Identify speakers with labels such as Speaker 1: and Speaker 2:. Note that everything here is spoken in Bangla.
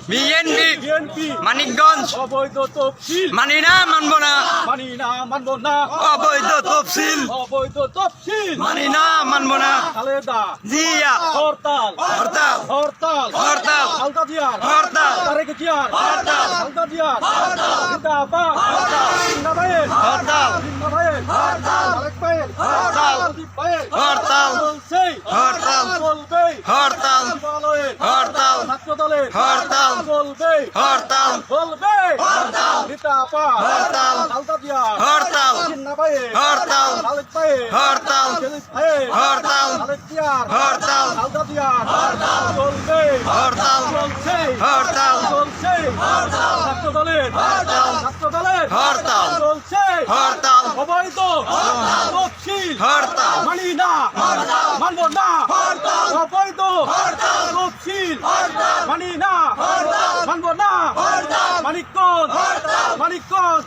Speaker 1: বিএনপি মানিকগঞ্জ
Speaker 2: অবৈধ তফসিল
Speaker 1: মানি না মানবো না
Speaker 2: মানবো না
Speaker 1: অবৈধ তফসিল
Speaker 2: অবৈধ তফসিল
Speaker 1: মানি না মানবো না
Speaker 2: খালেদা
Speaker 1: জিয়া
Speaker 2: হরতাল
Speaker 1: হরতাল
Speaker 2: হরতাল
Speaker 1: হরতাল
Speaker 2: খালেদা জিয়ার
Speaker 1: হরতাল
Speaker 2: তারেক জিয়ার
Speaker 1: হরতাল
Speaker 2: খালেদা জিয়ার জিন্দাবাদ জিন্দাবাদ
Speaker 1: হরতাল
Speaker 2: জিন্দাবাদ তারেক ভাইয়ের
Speaker 1: হরতাল
Speaker 2: প্রদীপ ভাইয়ের
Speaker 1: হরতাল
Speaker 2: চলছে
Speaker 1: হরতাল
Speaker 2: চলবে
Speaker 1: হরতাল
Speaker 2: দলের
Speaker 1: হরতাল
Speaker 2: ছাত্র দলের
Speaker 1: হরতাল
Speaker 2: চলবে
Speaker 1: হরতাল
Speaker 2: চলবে জিন্দাবাদ
Speaker 1: হরতাল
Speaker 2: খালেদা জিয়ার
Speaker 1: হরতাল
Speaker 2: জিন্দাবাদ
Speaker 1: হরতাল
Speaker 2: তারেক ভাইয়ের
Speaker 1: হরতাল
Speaker 2: শরীফ ভাইয়ের
Speaker 1: হরতাল
Speaker 2: তারেক জিয়ার
Speaker 1: হরতাল
Speaker 2: খালেদা জিয়ার চলবে
Speaker 1: হরতাল
Speaker 2: চলছে
Speaker 1: হরতাল
Speaker 2: চলছে ছাত্র দলের
Speaker 1: হরতাল
Speaker 2: চলছে
Speaker 1: হরতাল
Speaker 2: অবৈধ তফসিল
Speaker 1: হরতাল
Speaker 2: মানি না মানবো না অবৈধ তফসিল মানি না মানবো না মানিকগঞ্জ